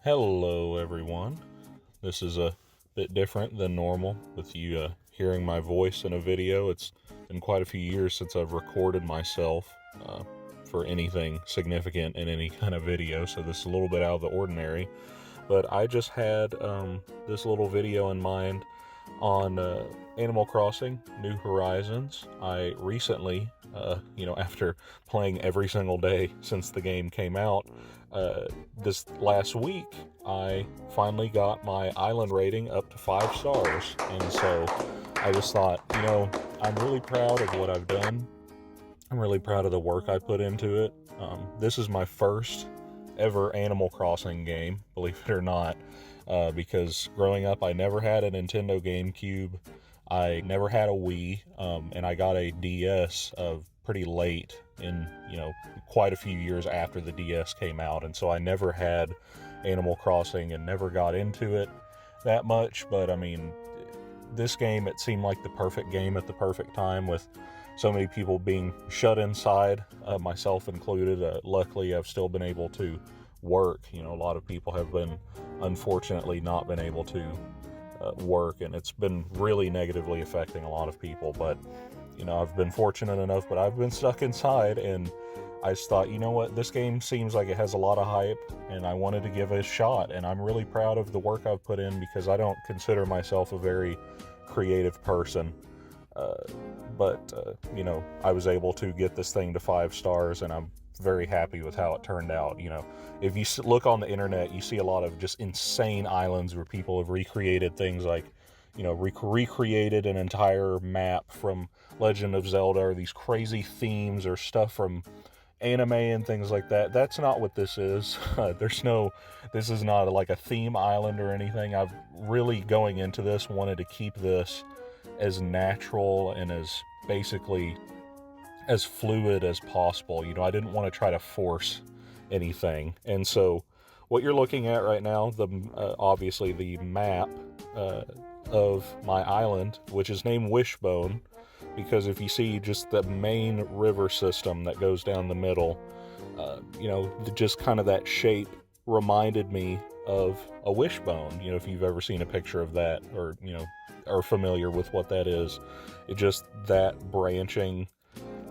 Hello everyone. This is a bit different than normal with you hearing my voice in a video. It's been quite a few years since I've recorded myself for anything significant in any kind of video, so this is a little bit out of the ordinary. But I just had this little video in mind on Animal Crossing New Horizons. I recently, after playing every single day since the game came out, this last week, I finally got my island rating up to 5 stars. And so I just thought, I'm really proud of what I've done. I'm really proud of the work I put into it. This is my first ever Animal Crossing game, believe it or not, because growing up I never had a Nintendo GameCube, I never had a Wii, and I got a DS pretty late in, quite a few years after the DS came out, and so I never had Animal Crossing and never got into it that much. But I mean, this game, it seemed like the perfect game at the perfect time, with so many people being shut inside, myself included. Luckily, I've still been able to work. A lot of people have been, unfortunately, not been able to work, and it's been really negatively affecting a lot of people. But, I've been fortunate enough, but I've been stuck inside, and I just thought, what, this game seems like it has a lot of hype, and I wanted to give it a shot, and I'm really proud of the work I've put in, because I don't consider myself a very creative person. But I was able to get this thing to 5 stars, and I'm very happy with how it turned out. If you look on the internet, you see a lot of just insane islands where people have recreated things like, recreated an entire map from Legend of Zelda, or these crazy themes or stuff from anime and things like that. That's not what this is. This is not like a theme island or anything. I've really, going into this, wanted to keep this as natural and as basically as fluid as possible. I didn't want to try to force anything. And so what you're looking at right now, obviously the map of my island, which is named Wishbone, because if you see just the main river system that goes down the middle, just kind of that shape reminded me of a wishbone. If you've ever seen a picture of that, or are familiar with what that is, it just, that branching,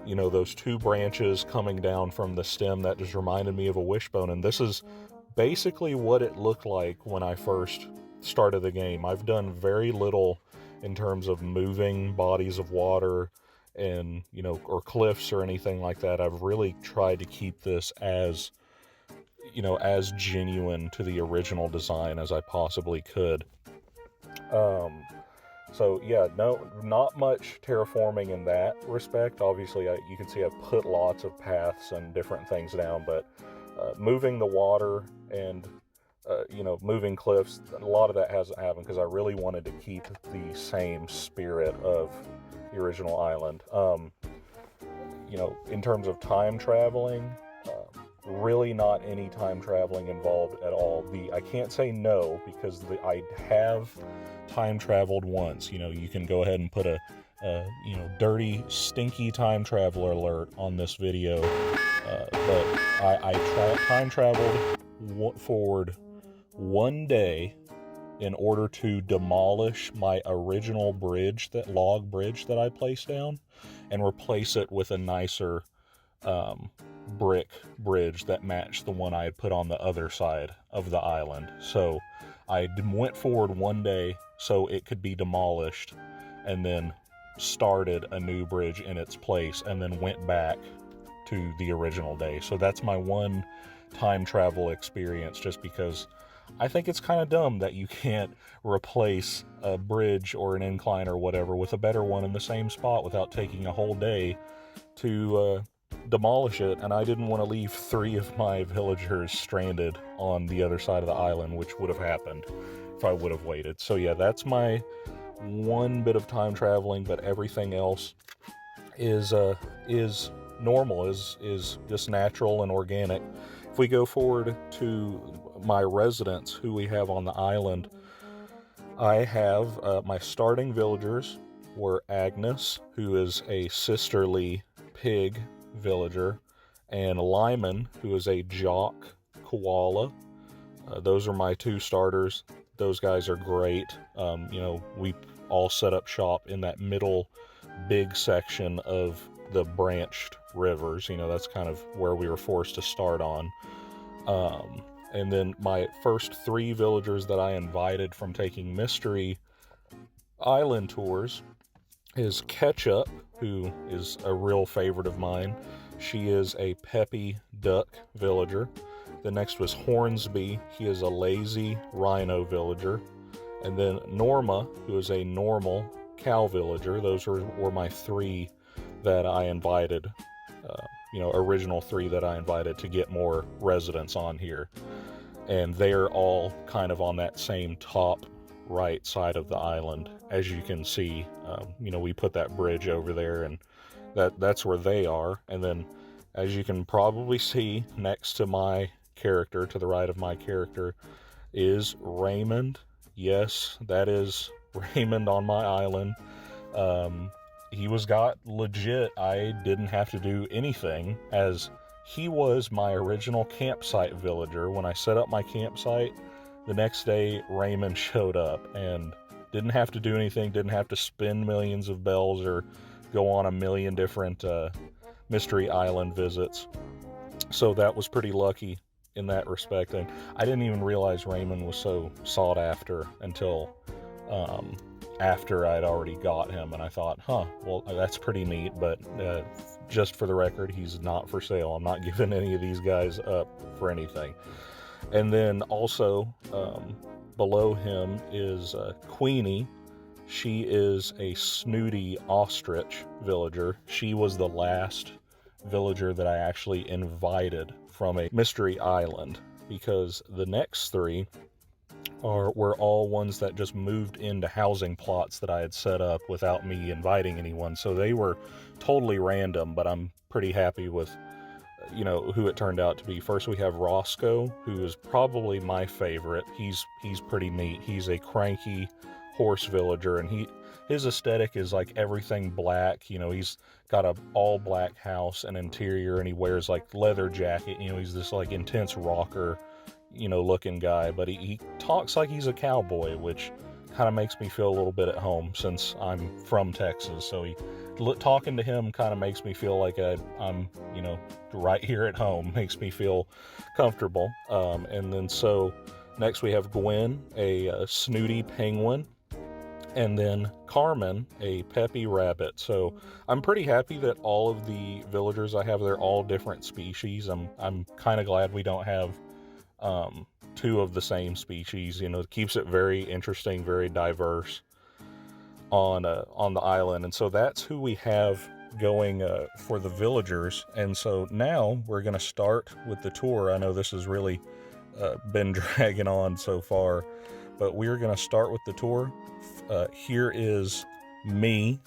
those two branches coming down from the stem, that just reminded me of a wishbone. And this is basically what it looked like when I first started the game. I've done very little in terms of moving bodies of water and, or cliffs or anything like that. I've really tried to keep this as genuine to the original design as I possibly could. So yeah, no, not much terraforming in that respect. Obviously, you can see I've put lots of paths and different things down, but moving the water and moving cliffs, a lot of that hasn't happened, because I really wanted to keep the same spirit of the original island. In terms of time traveling, really not any time traveling involved at all. I can't say no, because I have time traveled once. You can go ahead and put a dirty, stinky time traveler alert on this video. But I time traveled forward one day in order to demolish my original log bridge that I placed down, and replace it with a nicer brick bridge that matched the one I had put on the other side of the island. So I went forward one day so it could be demolished, and then started a new bridge in its place, and then went back to the original day. So that's my one time travel experience, just because I think it's kind of dumb that you can't replace a bridge or an incline or whatever with a better one in the same spot without taking a whole day to demolish it. And I didn't want to leave 3 of my villagers stranded on the other side of the island, which would have happened if I would have waited. So yeah, that's my one bit of time traveling, but everything else is normal, is just natural and organic. If we go forward to my residents who we have on the island, I have my starting villagers were Agnes, who is a sisterly pig villager, and Lyman, who is a jock koala, Those are my 2 starters. Those guys are great. We all set up shop in that middle big section of the branched rivers. That's kind of where we were forced to start on. And then my first 3 villagers that I invited from taking mystery island tours is Ketchup, who is a real favorite of mine. She is a peppy duck villager. The next was Hornsby. He is a lazy rhino villager. And then Norma, who is a normal cow villager. Those were my 3 that I invited, original 3 that I invited to get more residents on here. And they're all kind of on that same top right side of the island. As you can see, we put that bridge over there, and that's where they are. And then, as you can probably see, next to my character, to the right of my character, is Raymond. Yes, that is Raymond on my island. He got legit. I didn't have to do anything, as he was my original campsite villager. When I set up my campsite, the next day Raymond showed up and didn't have to do anything, didn't have to spin millions of bells or go on a million different mystery island visits. So that was pretty lucky in that respect. And I didn't even realize Raymond was so sought after until after I'd already got him, and I thought, well, that's pretty neat. But just for the record, he's not for sale. I'm not giving any of these guys up for anything. And then also below him is Queenie. She is a snooty ostrich villager. She was the last villager that I actually invited from a mystery island, because the next 3 were all ones that just moved into housing plots that I had set up without me inviting anyone. So they were totally random, but I'm pretty happy with who it turned out to be. First, we have Roscoe, who is probably my favorite. He's pretty neat. He's a cranky horse villager, and his aesthetic is like everything black. He's got a all black house and interior, and he wears like leather jacket. He's this like intense rocker looking guy, but he talks like he's a cowboy, which kind of makes me feel a little bit at home, since I'm from Texas. So talking to him kind of makes me feel like I'm right here at home, makes me feel comfortable. And then so next we have Gwen, a snooty penguin, and then Carmen, a peppy rabbit. So I'm pretty happy that all of the villagers I have, they're all different species. I'm kind of glad we don't have 2 of the same species. It keeps it very interesting, very diverse on the island. And so that's who we have going for the villagers. And so now we're going to start with the tour. I know this has really been dragging on so far, but we're going to start with the tour. Here is me.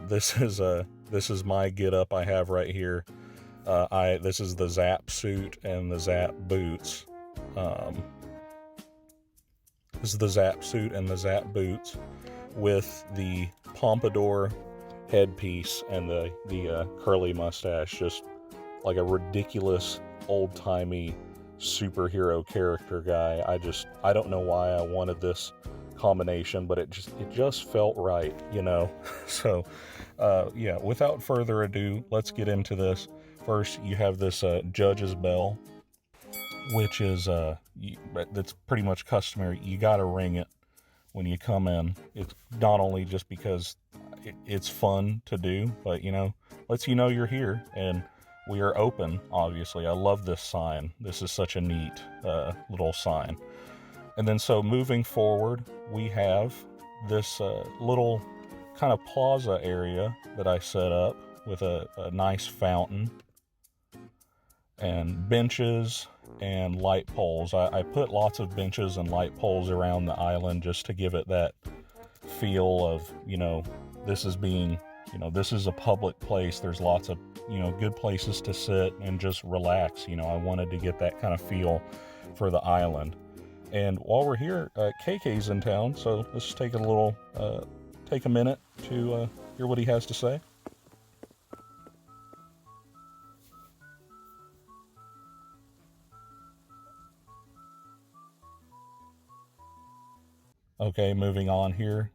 This is my get up I have right here. This is the Zap suit and the Zap boots. This is the Zap suit and the Zap boots with the pompadour headpiece and the curly mustache, just like a ridiculous old-timey superhero character guy. I don't know why I wanted this combination, but it just felt right, So without further ado, let's get into this. First, you have this judge's bell, which is that's pretty much customary. You got to ring it when you come in. It's not only just because it's fun to do, but lets you know you're here and we are open. Obviously, I love this sign. This is such a neat little sign. And then so moving forward, we have this little kind of plaza area that I set up with a nice fountain and benches and light poles. I put lots of benches and light poles around the island just to give it that feel of, this is a public place. There's lots of, good places to sit and just relax. I wanted to get that kind of feel for the island. And while we're here, KK's in town, so let's just take a minute to hear what he has to say. Okay, moving on here,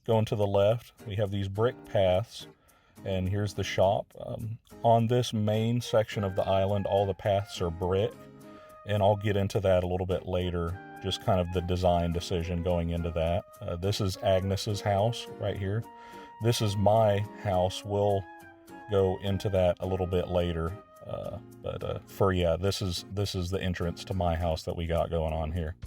going to the left, we have these brick paths, and here's the shop. On this main section of the island, all the paths are brick, and I'll get into that a little bit later, just kind of the design decision going into that. This is Agnes's house right here. This is my house. We'll go into that a little bit later, this is the entrance to my house that we got going on here.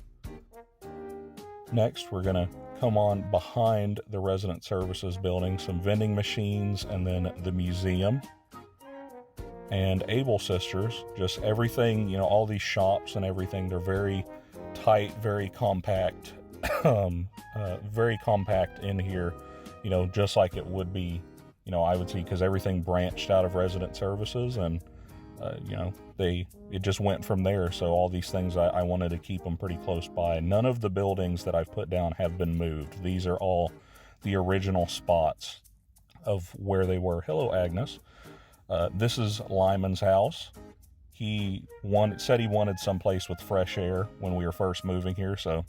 Next, we're gonna come on behind the resident services building, some vending machines, and then the museum. And Able Sisters, just everything, you know, all these shops and everything, they're very tight, very compact, very compact in here, you know, just like it would be, you know, I would see, because everything branched out of resident services, and you know, it just went from there. So all these things, I wanted to keep them pretty close by. None of the buildings that I've put down have been moved. These are all the original spots of where they were. Hello, Agnes. This is Lyman's house. He said he wanted someplace with fresh air when we were first moving here, so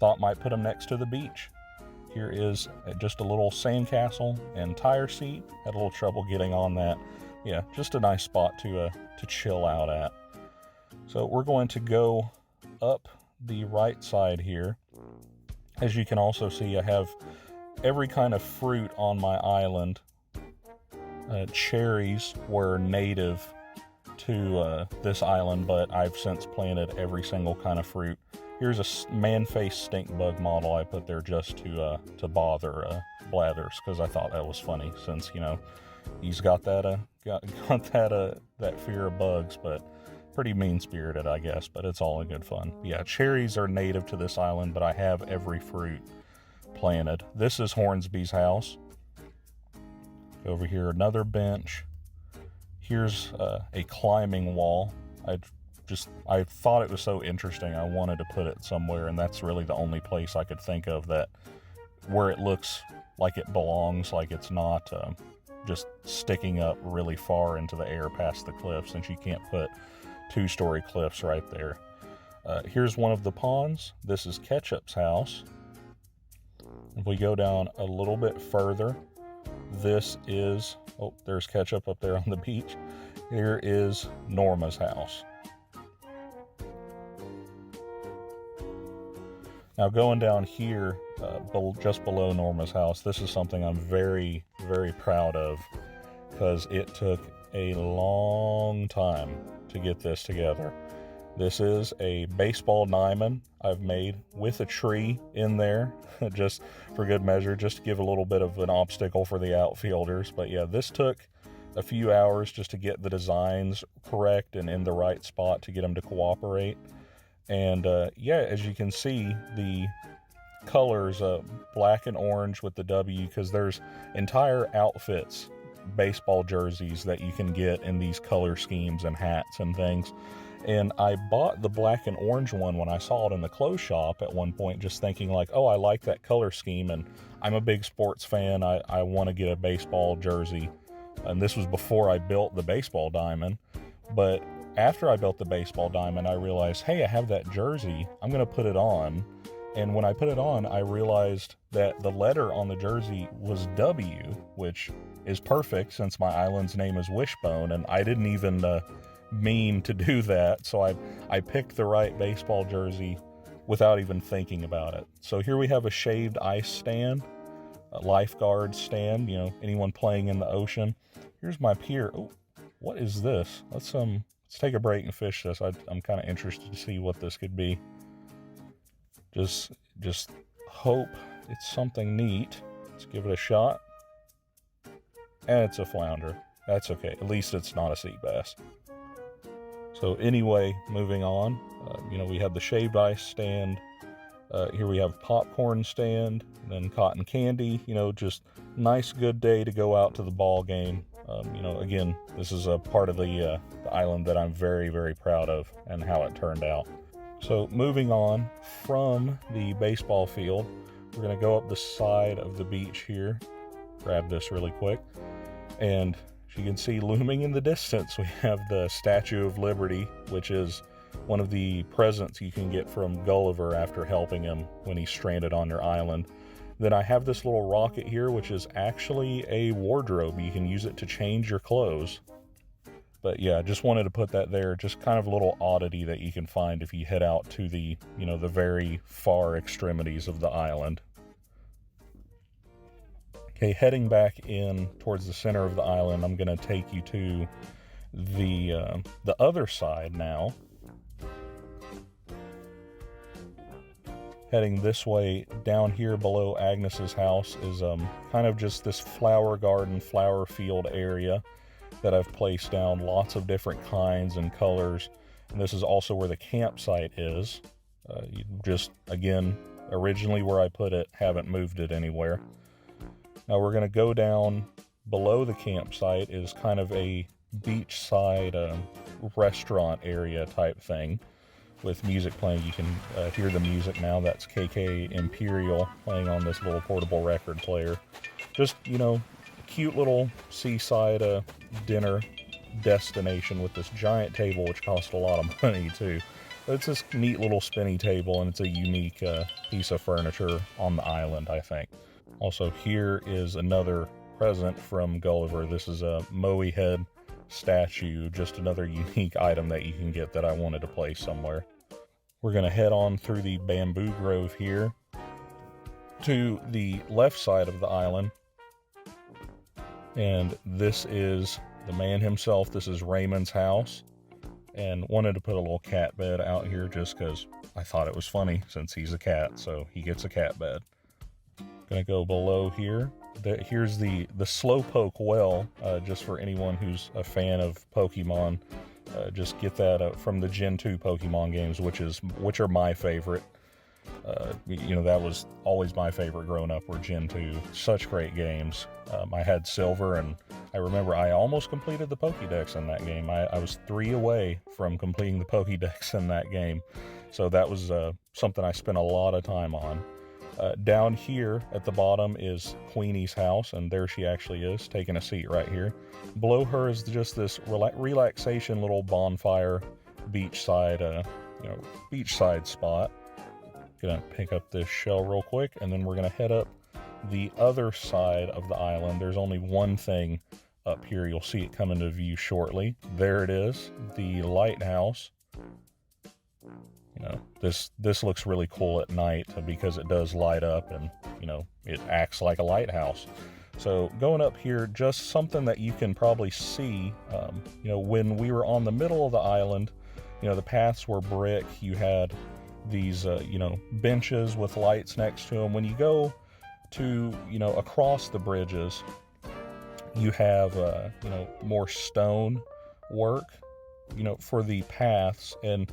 thought might put him next to the beach. Here is just a little sandcastle and tire seat. Had a little trouble getting on that. Yeah, just a nice spot to chill out at. So we're going to go up the right side here. As you can also see, I have every kind of fruit on my island. Cherries were native to this island, but I've since planted every single kind of fruit. Here's a man-faced stink bug model I put there just to bother Blathers, because I thought that was funny, since, you know, he's got that that fear of bugs, but pretty mean-spirited, I guess, but it's all in good fun. Yeah, cherries are native to this island, but I have every fruit planted. This is Hornsby's house. Over here, another bench. Here's a climbing wall. I thought it was so interesting, I wanted to put it somewhere, and that's really the only place I could think of that where it looks like it belongs, like it's not just sticking up really far into the air past the cliff, since you can't put two-story cliffs right there. Here's one of the ponds. This is Ketchup's house. If we go down a little bit further, this is, oh, there's Ketchup up there on the beach. Here is Norma's house. Now going down here, just below Norma's house, this is something I'm very, very proud of, because it took a long time to get this together. This is a baseball diamond I've made with a tree in there, just for good measure, just to give a little bit of an obstacle for the outfielders. But yeah, this took a few hours just to get the designs correct and in the right spot to get them to cooperate. And yeah, as you can see, the colors, black and orange with the W, because there's entire outfits, baseball jerseys that you can get in these color schemes and hats and things. And I bought the black and orange one when I saw it in the clothes shop at one point, just thinking like, oh, I like that color scheme, and I'm a big sports fan. I want to get a baseball jersey. And this was before I built the baseball diamond. But after I built the baseball diamond, I realized, hey, I have that jersey. I'm going to put it on. And when I put it on, I realized that the letter on the jersey was W, which is perfect since my island's name is Wishbone, and I didn't even mean to do that. So I picked the right baseball jersey without even thinking about it. So here we have a shaved ice stand, a lifeguard stand, you know, anyone playing in the ocean. Here's my pier. Oh, what is this? Let's take a break and fish this. I'm kind of interested to see what this could be. Just hope it's something neat. Let's give it a shot. And it's a flounder. That's okay. At least it's not a sea bass. So anyway, moving on. You know, we have the shaved ice stand. Here we have popcorn stand, and then cotton candy. You know, just nice, good day to go out to the ball game. You know, again, this is a part of the island that I'm very, very proud of and how it turned out. So moving on from the baseball field, we're going to go up the side of the beach here. Grab this really quick. And as you can see, looming in the distance, we have the Statue of Liberty, which is one of the presents you can get from Gulliver after helping him when he's stranded on your island. Then I have this little rocket here, which is actually a wardrobe. You can use it to change your clothes. But yeah, just wanted to put that there. Just kind of a little oddity that you can find if you head out to the, the very far extremities of the island. Okay, heading back in towards the center of the island, I'm going to take you to the other side now. Heading this way, down here below Agnes's house is kind of just this flower garden, flower field area that I've placed down lots of different kinds and colors. And this is also where the campsite is. Just, again, originally where I put it, haven't moved it anywhere. Now we're going to go down below the campsite is kind of a beachside restaurant area type thing with music playing. You can hear the music now. That's KK Imperial playing on this little portable record player. Just, cute little seaside dinner destination with this giant table, which cost a lot of money too. But it's this neat little spinny table, and it's a unique piece of furniture on the island, I think. Also, here is another present from Gulliver. This is a Moe head statue, just another unique item that you can get that I wanted to place somewhere. We're going to head on through the bamboo grove here to the left side of the island. And this is the man himself. This is Raymond's house. And wanted to put a little cat bed out here just because I thought it was funny since he's a cat. So he gets a cat bed. Gonna go below here. Here's the Slowpoke well, just for anyone who's a fan of Pokemon. Just get that from the Gen 2 Pokemon games, which are my favorite. That was always my favorite growing up, were Gen 2. Such great games. I had Silver, and I remember I almost completed the Pokédex in that game. I was 3 away from completing the Pokédex in that game. So that was something I spent a lot of time on. Down here at the bottom is Queenie's house, and there she actually is, taking a seat right here. Below her is just this relaxation little bonfire beachside spot. Gonna pick up this shell real quick, and then we're gonna head up the other side of the island. There's only one thing up here. You'll see it come into view shortly. There it is, the lighthouse. This looks really cool at night because it does light up, and it acts like a lighthouse. So going up here, just something that you can probably see. When we were on the middle of the island, the paths were brick. You had these benches with lights next to them. When you go to across the bridges, you have more stone work for the paths. And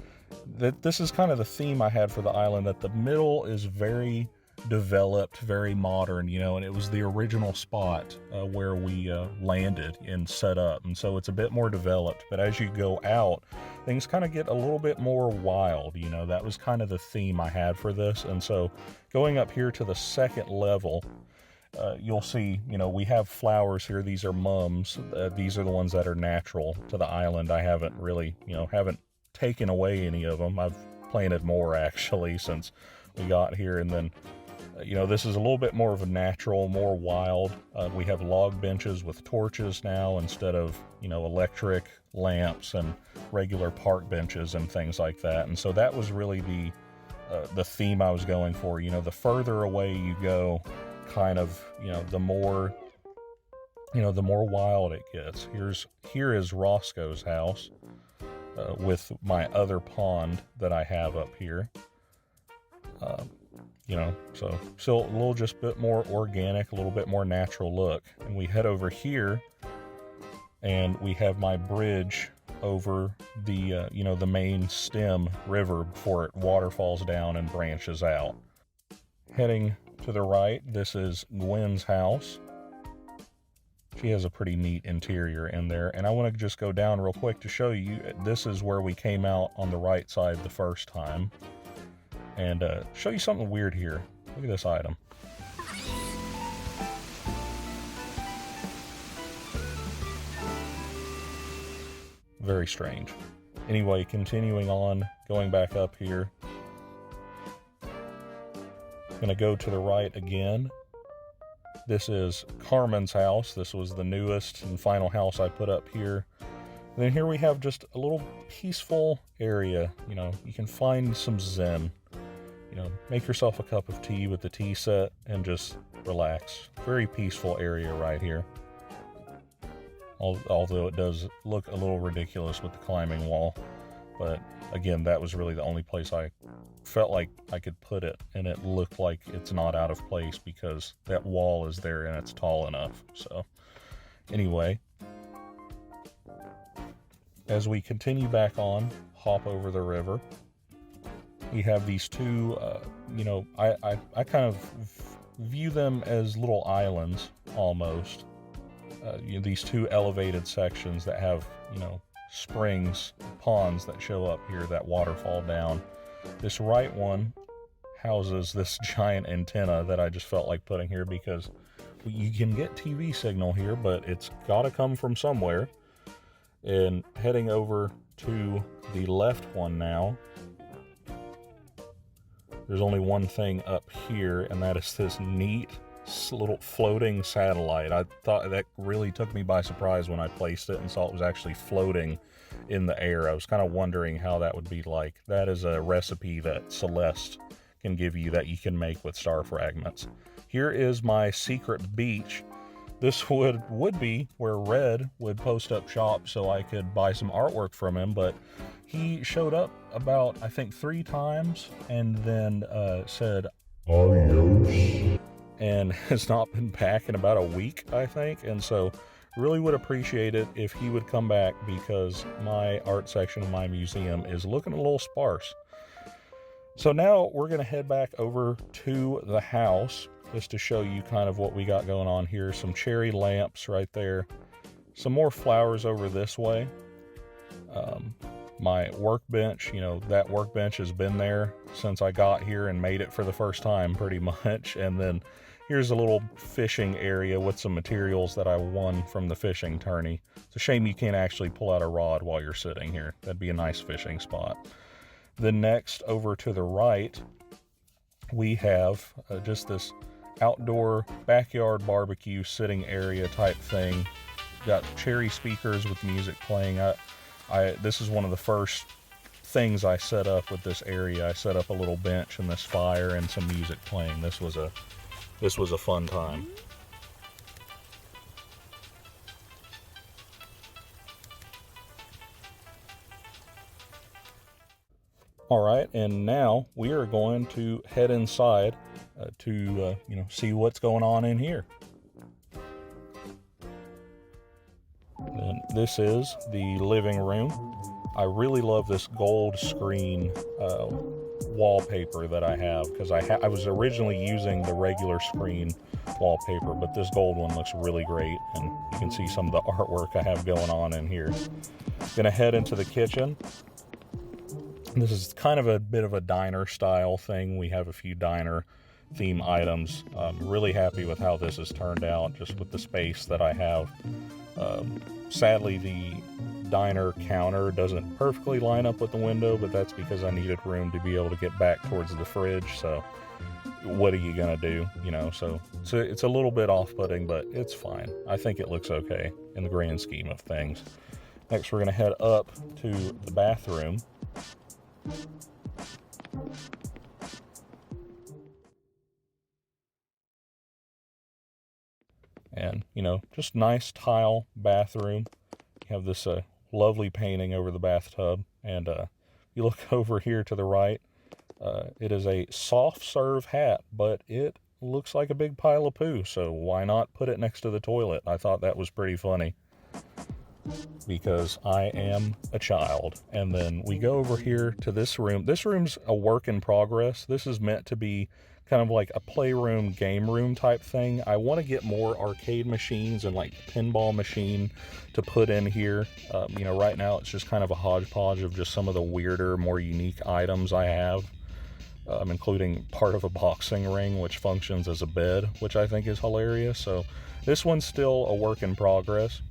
this is kind of the theme I had for the island, that the middle is very developed, very modern, and it was the original spot where we landed and set up, and so it's a bit more developed. But as you go out, things kind of get a little bit more wild. That was kind of the theme I had for this. And so going up here to the second level, you'll see, we have flowers here. These are mums. These are the ones that are natural to the island. I haven't really, haven't taken away any of them. I've planted more actually since we got here. And then this is a little bit more of a natural, more wild. We have log benches with torches now instead of electric lamps and regular park benches and things like that. And so that was really the theme I was going for. The further away you go, kind of the more wild it gets. Here is Roscoe's house. With my other pond that I have up here. So still a little just bit more organic, a little bit more natural look. And we head over here, and we have my bridge over the, the main stem river before it waterfalls down and branches out. Heading to the right, this is Gwen's house. She has a pretty neat interior in there. And I want to just go down real quick to show you. This is where we came out on the right side the first time. And show you something weird here. Look at this item. Very strange. Anyway, continuing on, going back up here, gonna go to the right again. This is Carmen's house. This was the newest and final house I put up here. And then here we have just a little peaceful area. You know, you can find some zen. You know, make yourself a cup of tea with the tea set and just relax. Very peaceful area right here. Although it does look a little ridiculous with the climbing wall. But again, that was really the only place I felt like I could put it, and it looked like it's not out of place because that wall is there and it's tall enough. So anyway, as we continue back on, hop over the river, we have these two, you know, I kind of view them as little islands almost. You know, these two elevated sections that have, you know, springs, ponds that show up here that waterfall down. This right one houses this giant antenna that I just felt like putting here because you can get TV signal here, but it's got to come from somewhere. And heading over to the left one now, there's only one thing up here, and that is this neat little floating satellite. I thought that really took me by surprise when I placed it and saw it was actually floating in the air. I was kind of wondering how that would be like. That is a recipe that Celeste can give you that you can make with star fragments. Here is my secret beach. This would be where Red would post up shop so I could buy some artwork from him, but he showed up about, I think, 3 times and then said adios, and has not been back in about a week, I think. And so really would appreciate it if he would come back, because my art section of my museum is looking a little sparse. So now we're going to head back over to the house just to show you kind of what we got going on here. Some cherry lamps right there. Some more flowers over this way. My workbench, you know, that workbench has been there since I got here and made it for the first time pretty much. And then here's a little fishing area with some materials that I won from the fishing tourney. It's a shame you can't actually pull out a rod while you're sitting here. That'd be a nice fishing spot. Then next, over to the right, we have just this outdoor backyard barbecue sitting area type thing. Got cherry speakers with music playing. This is one of the first things I set up with this area. I set up a little bench and this fire and some music playing. This was a fun time. All right, and now we are going to head inside to see what's going on in here. And this is the living room. I really love this gold screen wallpaper that I have, because I was originally using the regular screen wallpaper, but this gold one looks really great, and you can see some of the artwork I have going on in here. Gonna head into the kitchen. This is kind of a bit of a diner style thing. We have a few diner theme items. I'm really happy with how this has turned out, just with the space that I have. Sadly, the diner counter doesn't perfectly line up with the window, but that's because I needed room to be able to get back towards the fridge. So what are you gonna do? You know, so it's a little bit off-putting, but it's fine. I think it looks okay in the grand scheme of things. Next, we're gonna head up to the bathroom. And, you know, just nice tile bathroom. You have this lovely painting over the bathtub. And you look over here to the right, it is a soft serve hat, but it looks like a big pile of poo. So why not put it next to the toilet? I thought that was pretty funny, because I am a child. And then we go over here to this room. This room's a work in progress. This is meant to be kind of like a playroom, game room type thing. I want to get more arcade machines and like pinball machine to put in here. You know, right now it's just kind of a hodgepodge of just some of the weirder, more unique items I have. including part of a boxing ring, which functions as a bed, which I think is hilarious. So this one's still a work in progress.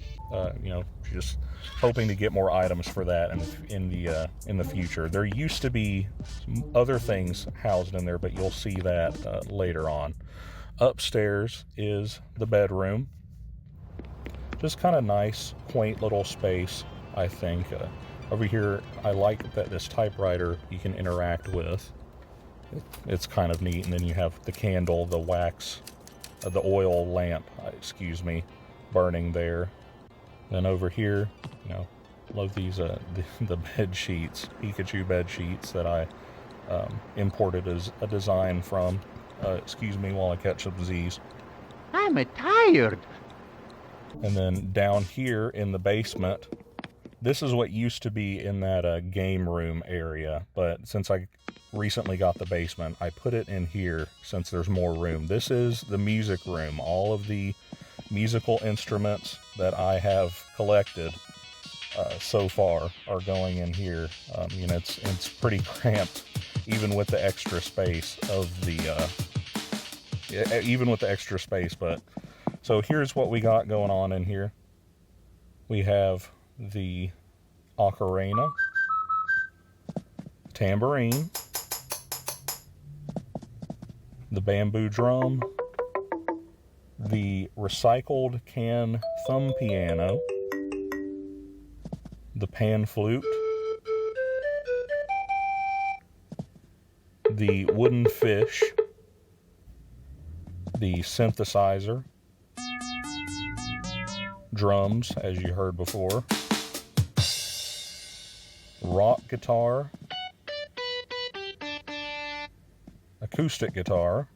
Just hoping to get more items for that in the future. There used to be some other things housed in there, but you'll see that later on. Upstairs is the bedroom. Just kind of nice, quaint little space, I think. Over here, I like that this typewriter you can interact with. It's kind of neat. And then you have the candle, the wax, the oil lamp, burning there. Then over here, love these the bed sheets, Pikachu bed sheets that I imported as a design from. Excuse me while I catch some Z's. I'm tired. And then down here in the basement, this is what used to be in that game room area, but since I recently got the basement, I put it in here since there's more room. This is the music room. All of the musical instruments that I have collected so far are going in here. It's pretty cramped, even with the extra space but so here's what we got going on in here. We have the ocarina, tambourine, the bamboo drum, the recycled can thumb piano, the pan flute, the wooden fish, the synthesizer, drums, as you heard before, rock guitar, acoustic guitar,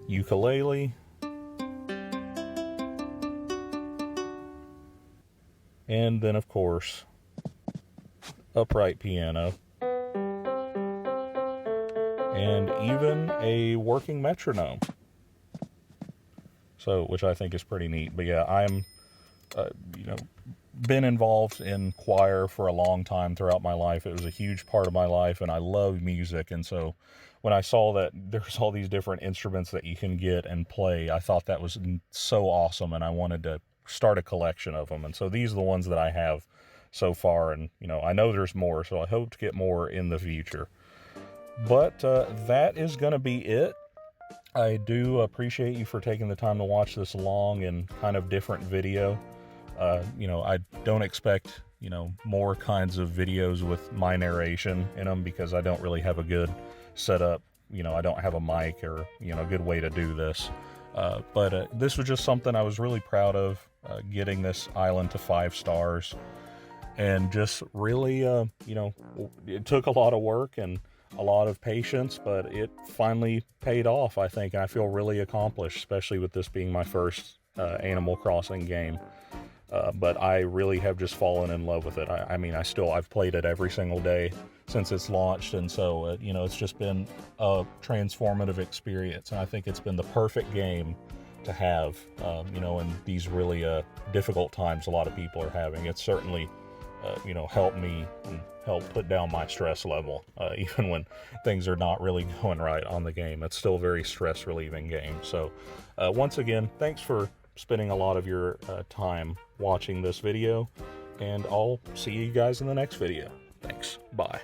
ukulele, and then of course upright piano, and even a working metronome. So, which I think is pretty neat. But yeah, I'm, been involved in choir for a long time throughout my life. It was a huge part of my life, and I love music. And so when I saw that there's all these different instruments that you can get and play, I thought that was so awesome, and I wanted to start a collection of them. And so these are the ones that I have so far, and I know there's more, so I hope to get more in the future. But that is going to be it. I do appreciate you for taking the time to watch this long and kind of different video. I don't expect, more kinds of videos with my narration in them, because I don't really have a good setup. I don't have a mic or, a good way to do this. But this was just something I was really proud of, getting this island to 5 stars. And just really, it took a lot of work and a lot of patience, but it finally paid off, I think. And I feel really accomplished, especially with this being my first Animal Crossing game. But I really have just fallen in love with it. I've played it every single day since it's launched. And so, it's just been a transformative experience. And I think it's been the perfect game to have, in these really difficult times a lot of people are having. It's certainly, helped me and help put down my stress level, even when things are not really going right on the game. It's still a very stress relieving game. So once again, thanks for spending a lot of your time watching this video, and I'll see you guys in the next video. Thanks. Bye.